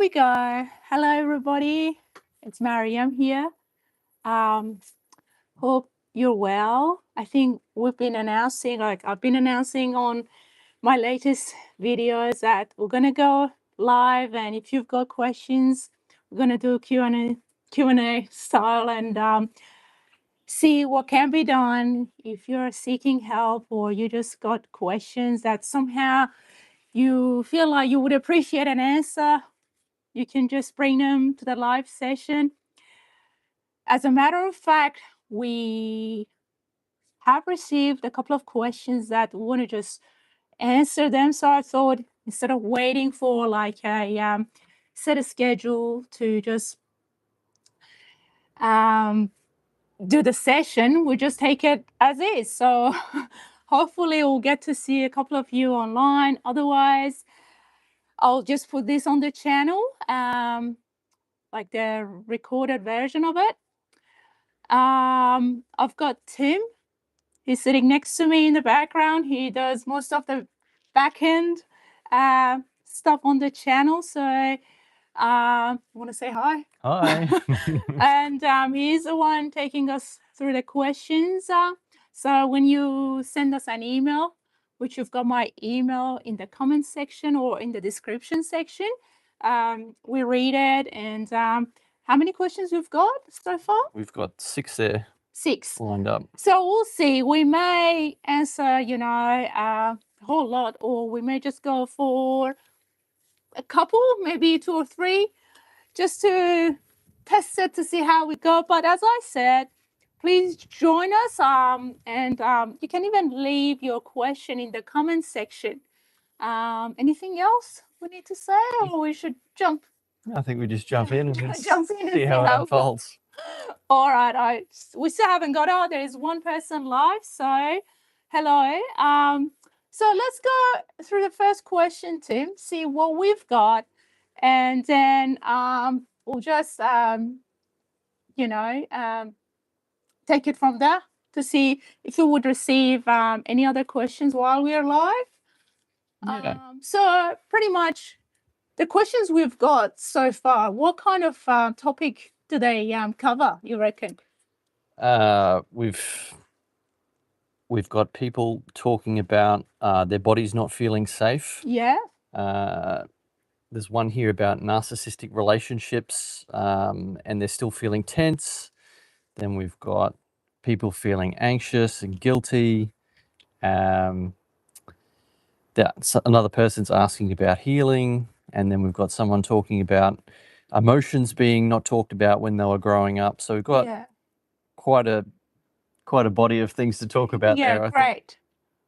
we go. Hello, everybody. It's Maryam here. Um, Hope you're well. I think I've been announcing on my latest videos that we're gonna go live, and if you've got questions, we're gonna do Q&A style, and see what can be done if you're seeking help or you just got questions that somehow you feel like you would appreciate an answer. You can just bring them to the live session. As a matter of fact, we have received a couple of questions that we want to just answer them. So I thought instead of waiting for like a set a schedule to just do the session, we just take it as is. So hopefully we'll get to see a couple of you online. Otherwise, I'll just put this on the channel, like the recorded version of it. I've got Tim. He's sitting next to me in the background. He does most of the back end stuff on the channel. So want to say hi? Hi. And he's the one taking us through the questions. So when you send us an email, which you've got my email in the comment section or in the description section, we read it. And how many questions we've got so far? We've got 6 there 6 lined up. So we'll see. We may answer, a whole lot, or we may just go for a couple, maybe 2 or 3, just to test it to see how we go. But as I said, please join us. And you can even leave your question in the comment section. Anything else we need to say, or we should jump? I think we just jump in and just Jump in and see how it unfolds. All right, we still haven't got out. There is one person live, so hello. So let's go through the first question, Tim, see what we've got, and then we'll just take it from there to see if you would receive any other questions while we're live. Yeah. So pretty much the questions we've got so far, what kind of topic do they cover, you reckon? We've got people talking about their bodies not feeling safe. Yeah. There's one here about narcissistic relationships, and they're still feeling tense. Then we've got people feeling anxious and guilty. Another person's asking about healing, and then we've got someone talking about emotions being not talked about when they were growing up. So we've got quite a body of things to talk about there. Yeah, great.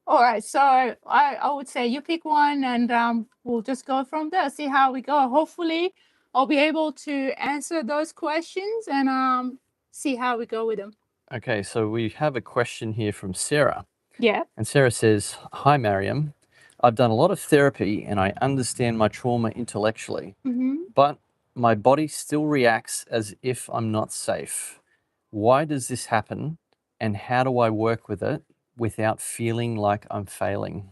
All right, so I would say you pick one, and we'll just go from there, see how we go. Hopefully, I'll be able to answer those questions and see how we go with them. Okay, so we have a question here from Sarah. Yeah. And Sarah says, "Hi, Maryam. I've done a lot of therapy and I understand my trauma intellectually, but my body still reacts as if I'm not safe. Why does this happen, and how do I work with it without feeling like I'm failing?"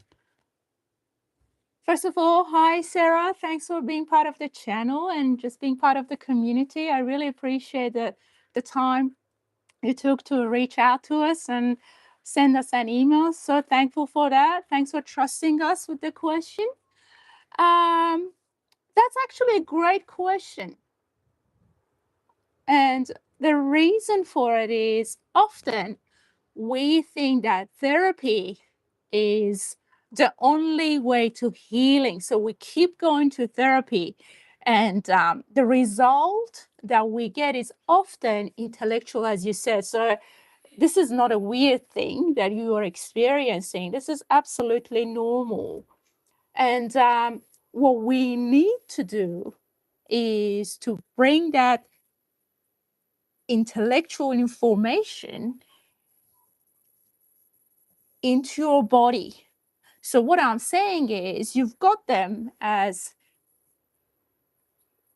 First of all, hi, Sarah. Thanks for being part of the channel and just being part of the community. I really appreciate the time you took to reach out to us and send us an email. So thankful for that. Thanks for trusting us with the question. That's actually a great question. And the reason for it is often we think that therapy is the only way to healing. So we keep going to therapy, and the result that we get is often intellectual, as you said. So this is not a weird thing that you are experiencing. This is absolutely normal. And what we need to do is to bring that intellectual information into your body. So what I'm saying is you've got them as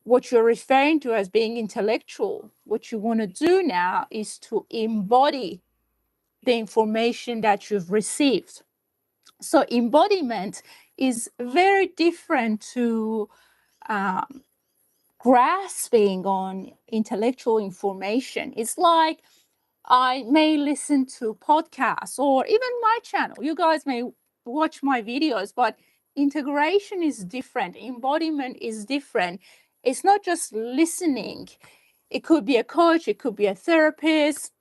what you're referring to as being intellectual. What you want to do now is to embody the information that you've received. So embodiment is very different to grasping on intellectual information. It's like I may listen to podcasts or even my channel. You guys may watch my videos, but integration is different. Embodiment is different. It's not just listening. It could be a coach, it could be a therapist,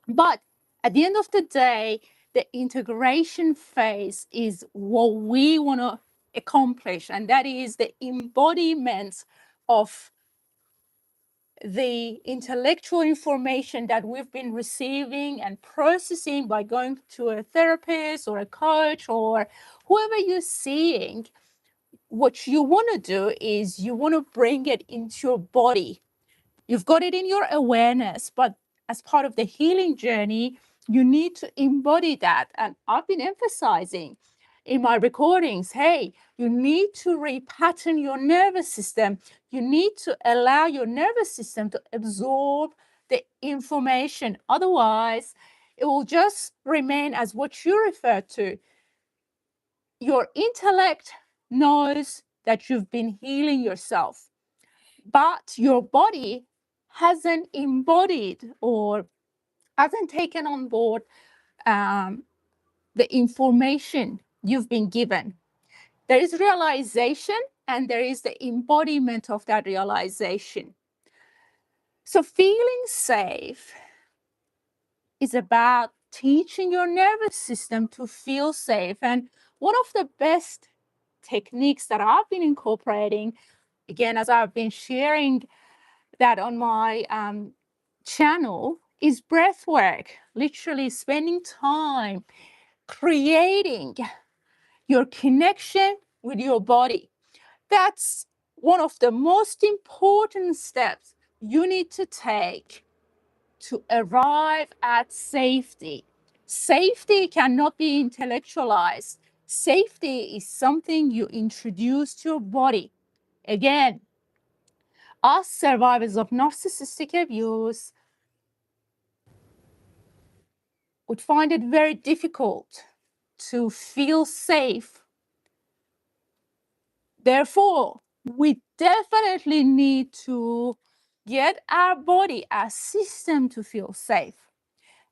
but at the end of the day, the integration phase is what we want to accomplish, and that is the embodiment of the intellectual information that we've been receiving and processing by going to a therapist or a coach or whoever you're seeing. What you want to do is you want to bring it into your body. You've got it in your awareness, but as part of the healing journey, you need to embody that. And I've been emphasizing in my recordings, hey, you need to repattern your nervous system. You need to allow your nervous system to absorb the information. Otherwise, it will just remain as what you refer to. Your intellect knows that you've been healing yourself, but your body hasn't embodied or hasn't taken on board the information you've been given. There is realization and there is the embodiment of that realization. So feeling safe is about teaching your nervous system to feel safe. And one of the best techniques that I've been incorporating, again, as I've been sharing that on my channel, is breath work. Literally spending time creating your connection with your body. That's one of the most important steps you need to take to arrive at safety. Safety cannot be intellectualized. Safety is something you introduce to your body. Again, us survivors of narcissistic abuse would find it very difficult to feel safe. Therefore, we definitely need to get our body, our system to feel safe.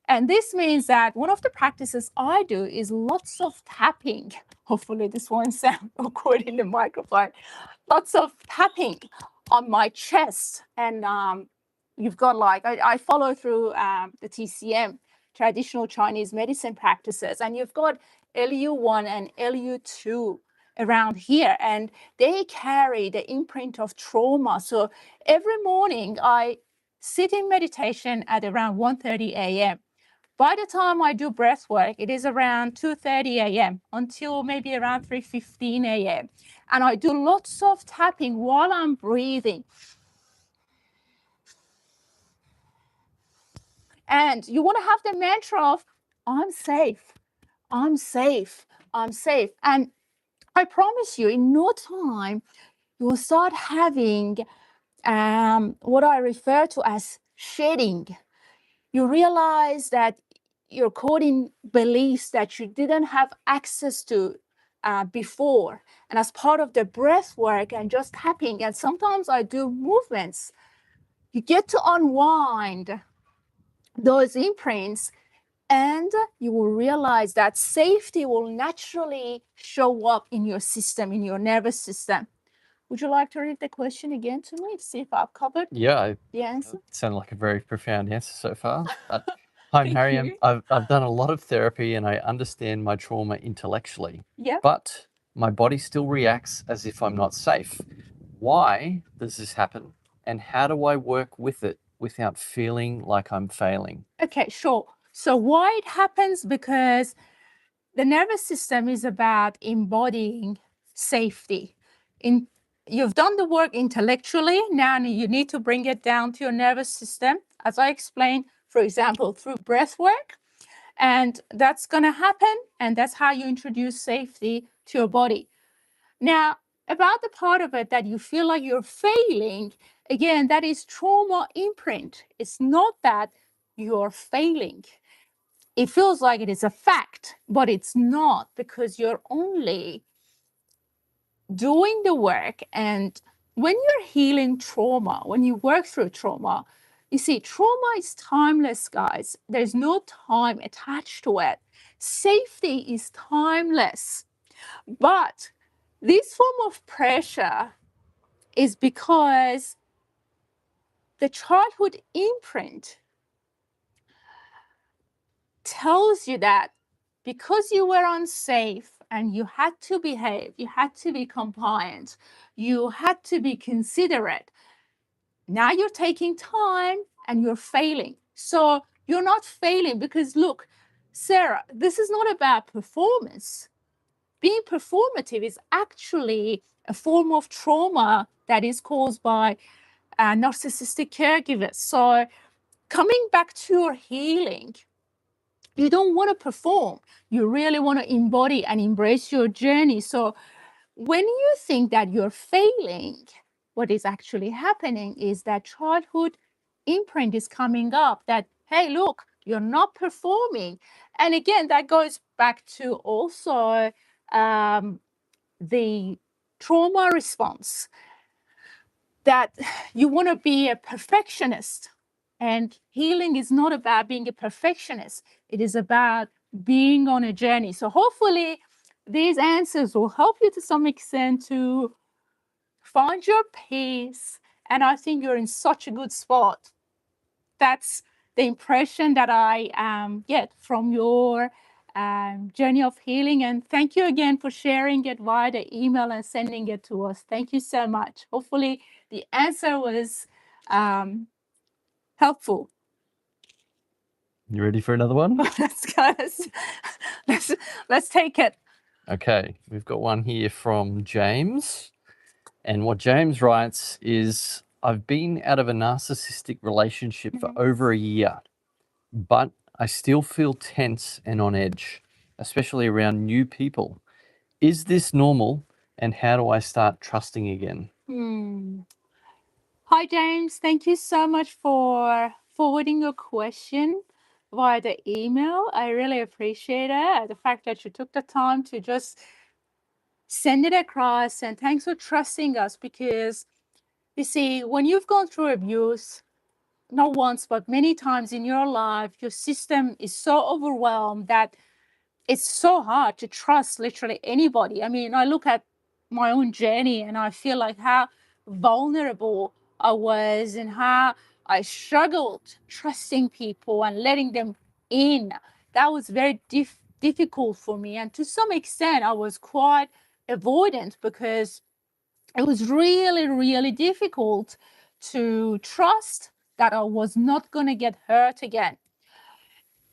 And this means that one of the practices I do is lots of tapping. Hopefully this won't sound awkward in the microphone. Lots of tapping on my chest. And you've got like, I follow through the TCM, traditional Chinese medicine practices, and you've got LU1 and LU2 around here, and they carry the imprint of trauma. So every morning I sit in meditation at around 1:30 a.m. By the time I do breath work, it is around 2:30 a.m. until maybe around 3:15 a.m. And I do lots of tapping while I'm breathing. And you want to have the mantra of, I'm safe, I'm safe, I'm safe. And I promise you, in no time, you will start having what I refer to as shedding. You realize that you're caught in beliefs that you didn't have access to before. And as part of the breath work and just tapping, and sometimes I do movements, you get to unwind those imprints, and you will realize that safety will naturally show up in your system, in your nervous system. Would you like to read the question again to me to see if I've covered the answer? It sounded like a very profound answer so far. Hi, Thank Maryam. you. I've done a lot of therapy and I understand my trauma intellectually, Yeah. but my body still reacts as if I'm not safe. Why does this happen? And how do I work with it without feeling like I'm failing? Okay, sure. So why it happens? Because the nervous system is about embodying safety. You've done the work intellectually, now you need to bring it down to your nervous system, as I explained, for example, through breath work. And that's going to happen, and that's how you introduce safety to your body. Now, about the part of it that you feel like you're failing, again, that is trauma imprint. It's not that you're failing. It feels like it is a fact, but it's not, because you're only doing the work and when you're healing trauma, when you work through trauma, you see, trauma is timeless, guys. There's no time attached to it. Safety is timeless. But this form of pressure is because the childhood imprint tells you that because you were unsafe and you had to behave, you had to be compliant, you had to be considerate, now you're taking time and you're failing. So you're not failing because, look, Sarah, this is not about performance. Being performative is actually a form of trauma that is caused by narcissistic caregivers. So coming back to your healing, you don't want to perform. You really want to embody and embrace your journey. So when you think that you're failing, what is actually happening is that childhood imprint is coming up that, hey, look, you're not performing. And again, that goes back to also the trauma response, that you want to be a perfectionist. And healing is not about being a perfectionist. It is about being on a journey. So hopefully these answers will help you to some extent to find your peace. And I think you're in such a good spot. That's the impression that I get from your journey of healing. And thank you again for sharing it via the email and sending it to us. Thank you so much. Hopefully the answer was helpful. You ready for another one? Let's go. Let's take it. Okay, we've got one here from James. And what James writes is, I've been out of a narcissistic relationship for over a year, but I still feel tense and on edge, especially around new people. Is this normal? And how do I start trusting again? Hi, James. Thank you so much for forwarding your question via the email. I really appreciate it. The fact that you took the time to just send it across, and thanks for trusting us, because you see, when you've gone through abuse, not once, but many times in your life, your system is so overwhelmed that it's so hard to trust literally anybody. I mean, I look at my own journey and I feel like how vulnerable I was and how I struggled trusting people and letting them in. That was very difficult for me. And to some extent, I was quite avoidant because it was really, really difficult to trust that I was not going to get hurt again.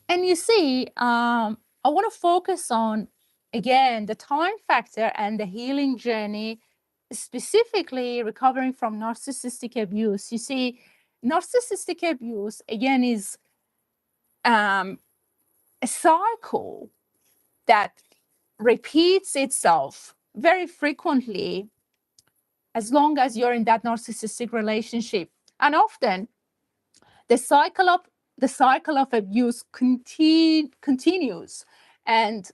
And you see, I want to focus on, again, the time factor and the healing journey, specifically recovering from narcissistic abuse. You see, narcissistic abuse, again, is a cycle that repeats itself very frequently as long as you're in that narcissistic relationship. And often the cycle of abuse continues, and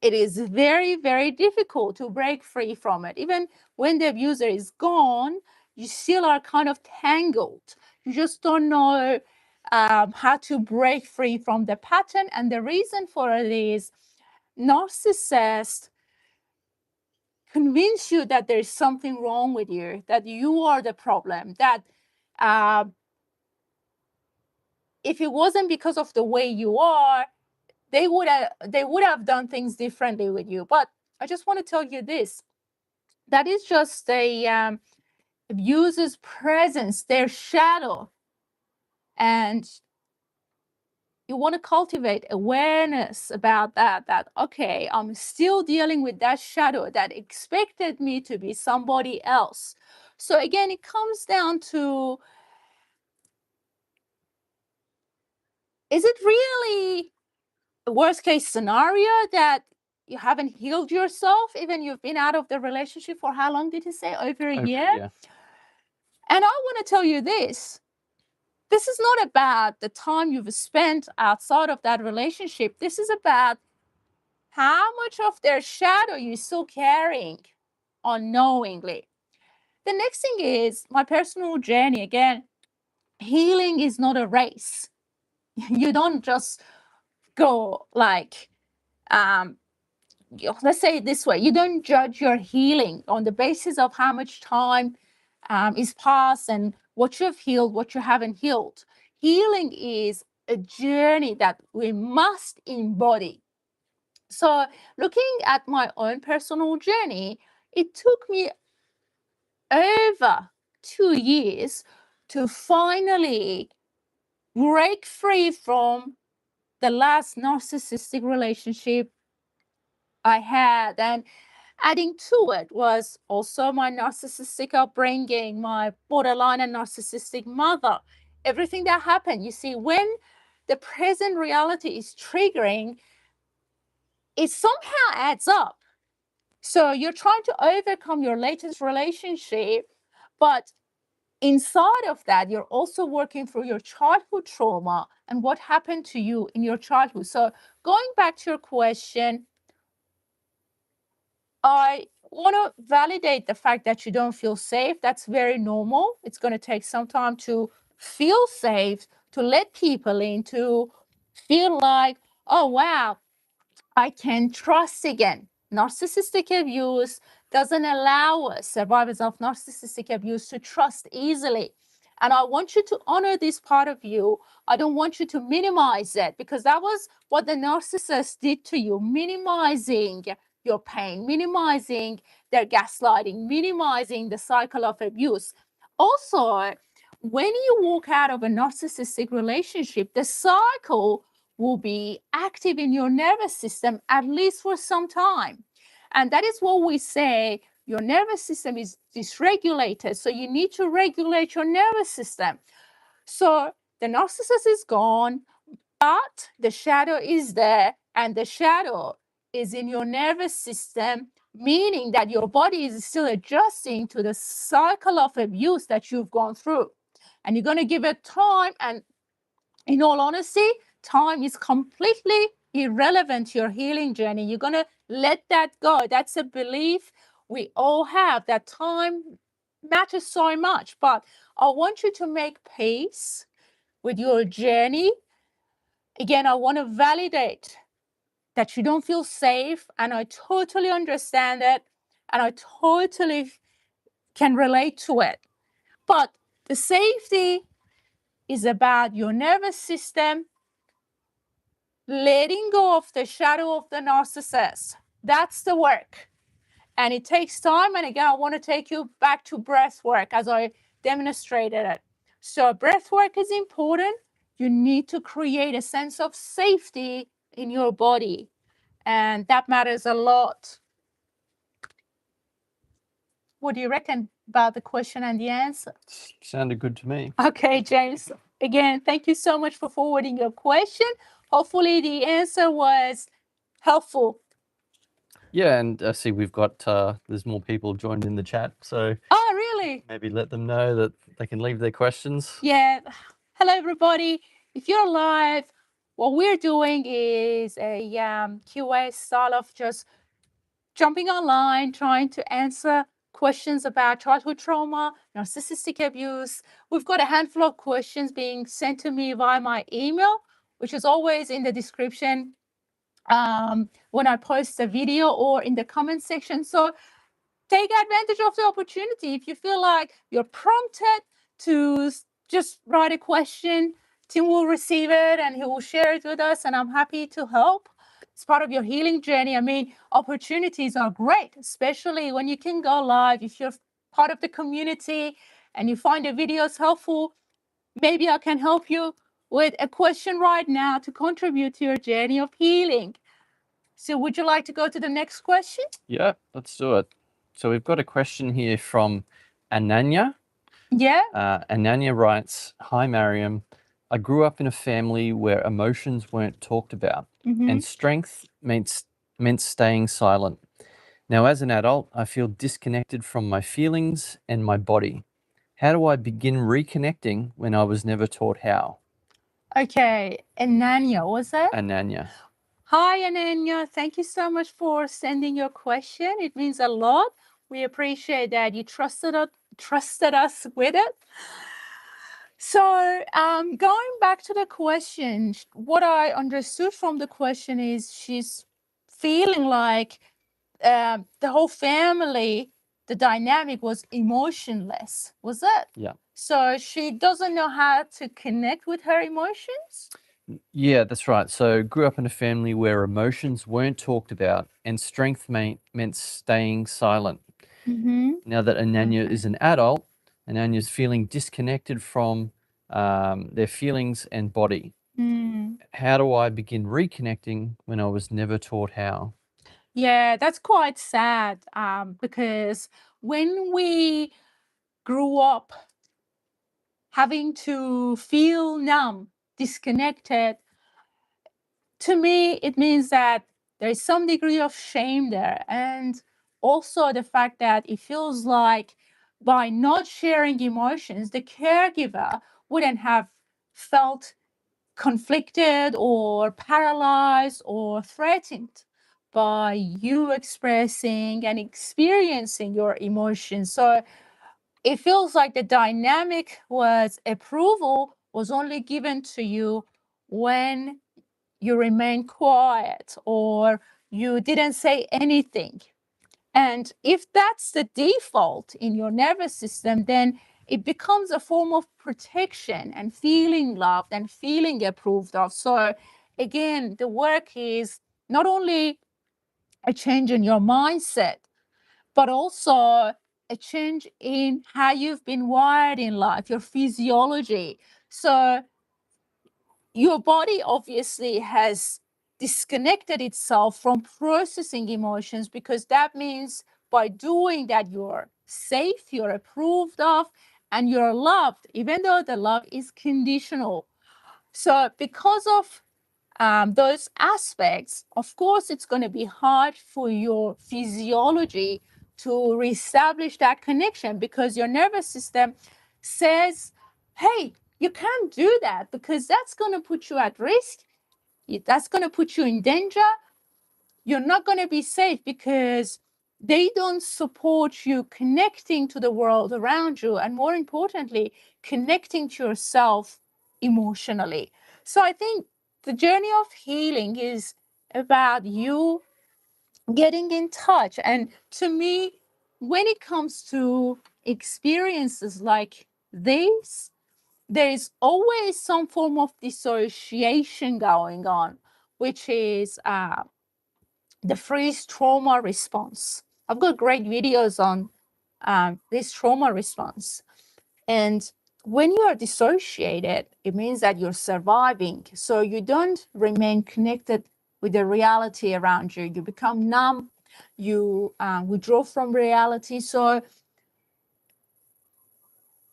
it is very, very difficult to break free from it. Even when the abuser is gone, you still are kind of tangled. You just don't know how to break free from the pattern. And the reason for it is narcissists convince you that there's something wrong with you, that you are the problem, that if it wasn't because of the way you are, they would have done things differently with you. But I just want to tell you this: that is just the abuser's presence, their shadow, and you want to cultivate awareness about that. That okay, I'm still dealing with that shadow that expected me to be somebody else. So again, it comes down to, is it really a worst case scenario that you haven't healed yourself, even you've been out of the relationship for how long did you say? Over a year? Yeah. And I want to tell you this: this is not about the time you've spent outside of that relationship. This is about how much of their shadow you're still carrying unknowingly. the next thing is my personal journey. Again, healing is not a race. You don't just go like, let's say it this way, you don't judge your healing on the basis of how much time is passed and what you've healed, what you haven't healed. Healing is a journey that we must embody. So looking at my own personal journey, it took me over 2 years to finally break free from the last narcissistic relationship I had. And adding to it was also my narcissistic upbringing, my borderline and narcissistic mother, everything that happened. You see, when the present reality is triggering, it somehow adds up. So you're trying to overcome your latest relationship, but inside of that, you're also working through your childhood trauma and what happened to you in your childhood. So going back to your question, I want to validate the fact that you don't feel safe. That's very normal. It's going to take some time to feel safe, to let people in, to feel like, oh, wow, I can trust again. Narcissistic abuse doesn't allow us, survivors of narcissistic abuse, to trust easily. And I want you to honor this part of you. I don't want you to minimize it, because that was what the narcissist did to you, minimizing your pain, minimizing their gaslighting, minimizing the cycle of abuse. Also, when you walk out of a narcissistic relationship, the cycle will be active in your nervous system, at least for some time. And that is what we say, your nervous system is dysregulated. So you need to regulate your nervous system. So the narcissist is gone, but the shadow is there, and the shadow is in your nervous system, meaning that your body is still adjusting to the cycle of abuse that you've gone through. And you're going to give it time. And in all honesty, time is completely irrelevant to your healing journey. You're going to let that go. That's a belief we all have, that time matters so much. But I want you to make peace with your journey. Again, I want to validate that you don't feel safe, and I totally understand it, and I totally can relate to it. But the safety is about your nervous system letting go of the shadow of the narcissist. That's the work. And it takes time. And again, I want to take you back to breath work as I demonstrated it. So breath work is important. You need to create a sense of safety in your body. And that matters a lot. What do you reckon about the question and the answer? Sounded good to me. Okay, James. Again, thank you so much for forwarding your question. Hopefully the answer was helpful. Yeah, and I see we've got, there's more people joined in the chat. So Oh, really? maybe let them know that they can leave their questions. Yeah. Hello, everybody. If you're live, what we're doing is a QA style of just jumping online, trying to answer questions about childhood trauma, narcissistic abuse. We've got a handful of questions being sent to me via my email, which is always in the description when I post a video or in the comment section. So take advantage of the opportunity. If you feel like you're prompted to just write a question, Tim will receive it and he will share it with us, and I'm happy to help. It's part of your healing journey. I mean, opportunities are great, especially when you can go live. If you're part of the community and you find the videos helpful, maybe I can help you with a question right now to contribute to your journey of healing. So would you like to go to the next question? Yeah, let's do it. So we've got a question here from Ananya. Yeah. Ananya writes, "Hi, Maryam. I grew up in a family where emotions weren't talked about, and strength meant staying silent. Now, as an adult, I feel disconnected from my feelings and my body. How do I begin reconnecting when I was never taught how?" Okay, Ananya, was it? Ananya. Hi, Ananya. Thank you so much for sending your question. It means a lot. We appreciate that you trusted us with it. So, going back to the question, what I understood from the question is she's feeling like the whole family, the dynamic was emotionless. Was it? Yeah. So she doesn't know how to connect with her emotions? Yeah, that's right. So grew up in a family where emotions weren't talked about and strength meant staying silent. Mm-hmm. Now that Ananya is an adult, Ananya's feeling disconnected from their feelings and body. Mm. How do I begin reconnecting when I was never taught how? Yeah, that's quite sad because when we grew up having to feel numb, disconnected, to me, it means that there is some degree of shame there. And also the fact that it feels like by not sharing emotions, the caregiver wouldn't have felt conflicted or paralyzed or threatened by you expressing and experiencing your emotions. So it feels like the dynamic was approval was only given to you when you remain quiet or you didn't say anything. And if that's the default in your nervous system, then it becomes a form of protection and feeling loved and feeling approved of. So, again, the work is not only a change in your mindset, but also a change in how you've been wired in life, your physiology. So, your body obviously has disconnected itself from processing emotions because that means by doing that you're safe, you're approved of, and you're loved, even though the love is conditional. So because of those aspects, of course, it's going to be hard for your physiology to reestablish that connection because your nervous system says, hey, you can't do that because that's going to put you at risk. That's going to put you in danger. You're not going to be safe because they don't support you connecting to the world around you. And more importantly, connecting to yourself emotionally. So I think the journey of healing is about you getting in touch. And to me, when it comes to experiences like this, there is always some form of dissociation going on, which is the freeze trauma response. I've got great videos on this trauma response. And when you are dissociated, it means that you're surviving. So you don't remain connected with the reality around you. You become numb, you withdraw from reality. So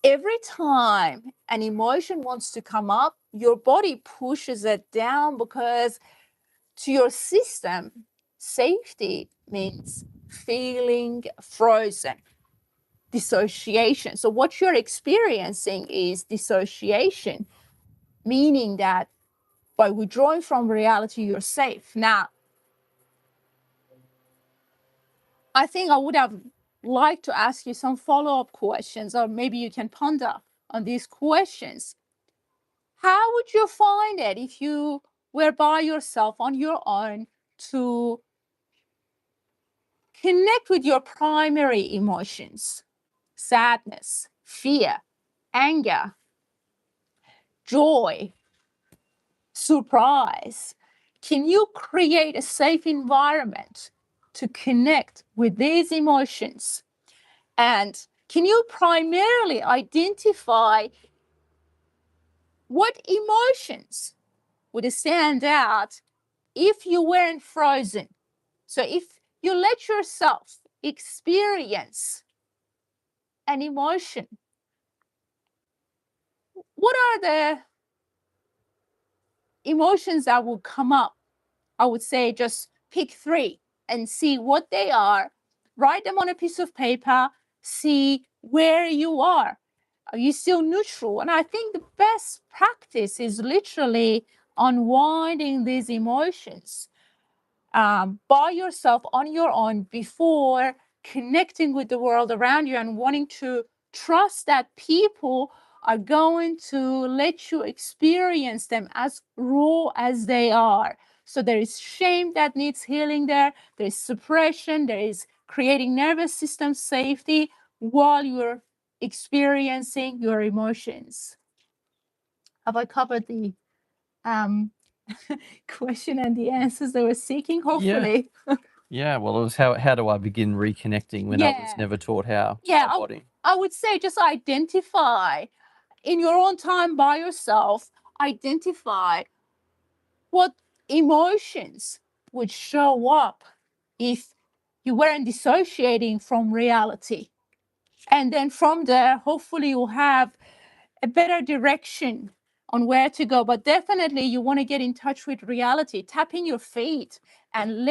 every time an emotion wants to come up, your body pushes it down because to your system, safety means feeling frozen, dissociation. So what you're experiencing is dissociation, meaning that by withdrawing from reality, you're safe. Now, I think I would have liked to ask you some follow-up questions, or maybe you can ponder on these questions. How would you find it if you were by yourself on your own to connect with your primary emotions? Sadness, fear, anger, joy, surprise. Can you create a safe environment to connect with these emotions? And can you primarily identify what emotions would stand out if you weren't frozen? So if you let yourself experience an emotion, what are the emotions that will come up? I would say just pick three and see what they are. Write them on a piece of paper, see where you are. Are you still neutral? And I think the best practice is literally unwinding these emotions by yourself on your own before connecting with the world around you and wanting to trust that people are going to let you experience them as raw as they are. So there is shame that needs healing there. There is suppression. There is creating nervous system safety while you're experiencing your emotions. Have I covered the question and the answers they were seeking? Hopefully. Yeah, well, it was how do I begin reconnecting when I was never taught how? Yeah, My body. I would say just identify in your own time by yourself, identify what emotions would show up if you weren't dissociating from reality. And then from there, hopefully you'll have a better direction on where to go. But definitely you want to get in touch with reality, tapping your feet and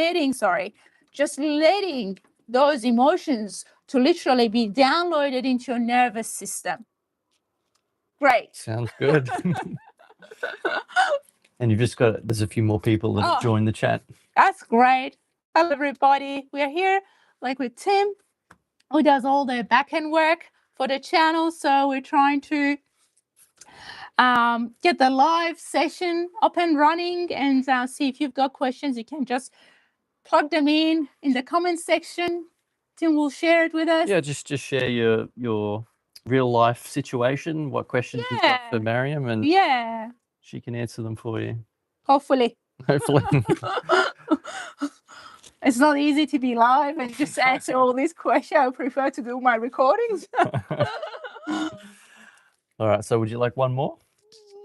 just letting those emotions to literally be downloaded into your nervous system. Great. Sounds good. And you've just got, there's a few more people that have joined the chat. That's great. Hello, everybody. We are here like with Tim, who does all the back-end work for the channel. So we're trying to get the live session up and running and see if you've got questions. You can just plug them in the comment section. Tim will share it with us. Yeah, just share your real life situation, what questions you've got for Maryam, and she can answer them for you. Hopefully. Hopefully. It's not easy to be live and just answer all these questions. I prefer to do my recordings. All right, so would you like one more?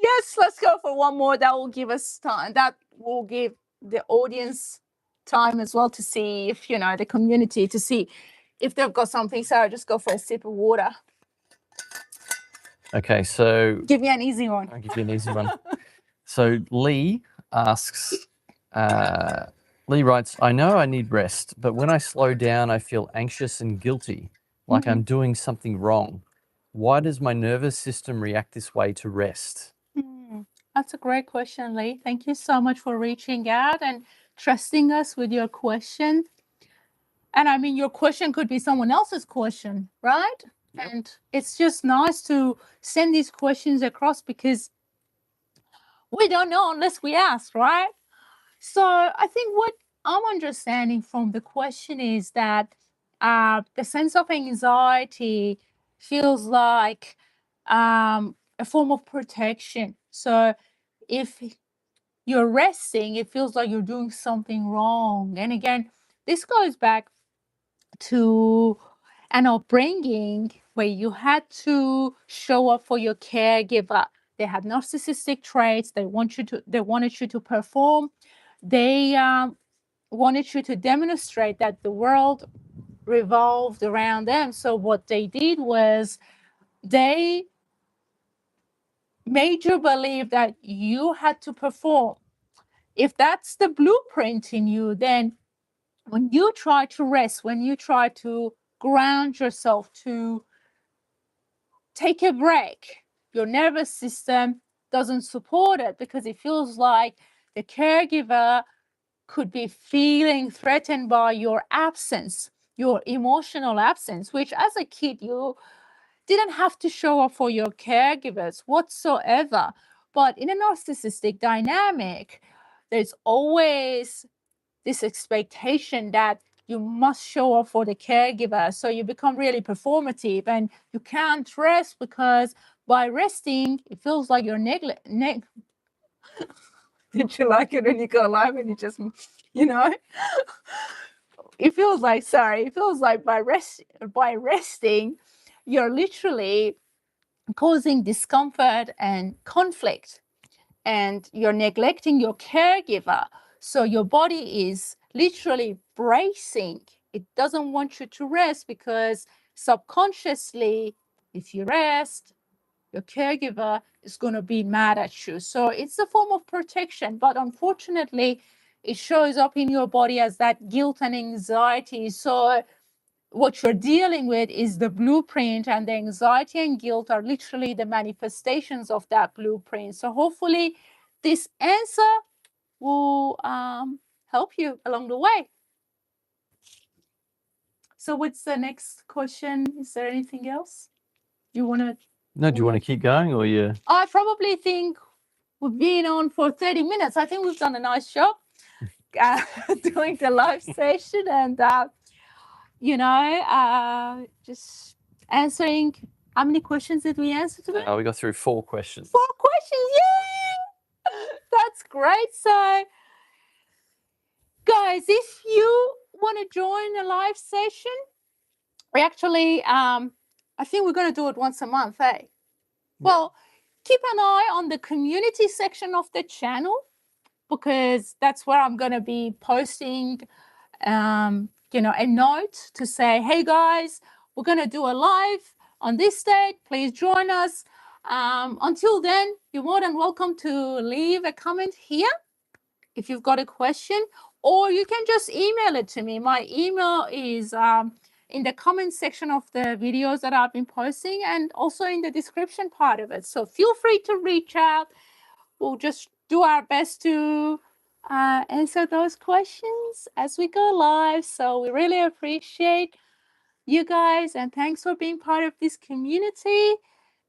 Yes, let's go for one more. That will give us time. That will give the audience time as well to see if, the community, to see if they've got something. So I'll just go for a sip of water. Okay, so... Give me an easy one. I'll give you an easy one. So Lee asks, Lee writes, I know I need rest, but when I slow down, I feel anxious and guilty, like I'm doing something wrong. Why does my nervous system react this way to rest? That's a great question, Lee. Thank you so much for reaching out and trusting us with your question. And I mean, your question could be someone else's question, right? Yep. And it's just nice to send these questions across because we don't know unless we ask, right? So I think what I'm understanding from the question is that the sense of anxiety feels like a form of protection. So if you're resting, it feels like you're doing something wrong. And again, this goes back to an upbringing where you had to show up for your caregiver. They had narcissistic traits. They wanted you to perform. They wanted you to demonstrate that the world revolved around them. So what they did was they made you believe that you had to perform. If that's the blueprint in you, then when you try to rest, when you try to ground yourself, to take a break, your nervous system doesn't support it because it feels like the caregiver could be feeling threatened by your absence, your emotional absence, which as a kid, you didn't have to show up for your caregivers whatsoever. But in a narcissistic dynamic, there's always this expectation that you must show up for the caregiver. So you become really performative and you can't rest because by resting, it feels like you're Did you like it when you go live and you just, it feels like by resting, you're literally causing discomfort and conflict and you're neglecting your caregiver. So your body is literally bracing. It doesn't want you to rest because subconsciously, if you rest, your caregiver is going to be mad at you. So it's a form of protection, but unfortunately, it shows up in your body as that guilt and anxiety. So what you're dealing with is the blueprint, and the anxiety and guilt are literally the manifestations of that blueprint. So hopefully this answer will help you along the way. So what's the next question? Is there anything else you want to? No, do you want to keep going or you? I probably think we've been on for 30 minutes. I think we've done a nice job doing the live session and, just answering. How many questions did we answer today? We got through 4 questions. 4 questions, yay! That's great. So, guys, if you want to join a live session, we actually, I think we're going to do it once a month, eh? Well, keep an eye on the community section of the channel because that's where I'm going to be posting, a note to say, hey guys, we're going to do a live on this date. Please join us. Until then, you're more than welcome to leave a comment here if you've got a question, or you can just email it to me. My email is in the comment section of the videos that I've been posting and also in the description part of it. So feel free to reach out. We'll just do our best to answer those questions as we go live. So we really appreciate you guys and thanks for being part of this community.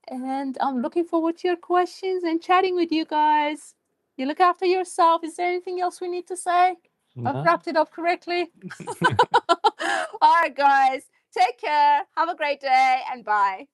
And I'm looking forward to your questions and chatting with you guys. You look after yourself. Is there anything else we need to say? No. I've wrapped it up correctly. All right, guys. Take care. Have a great day and bye.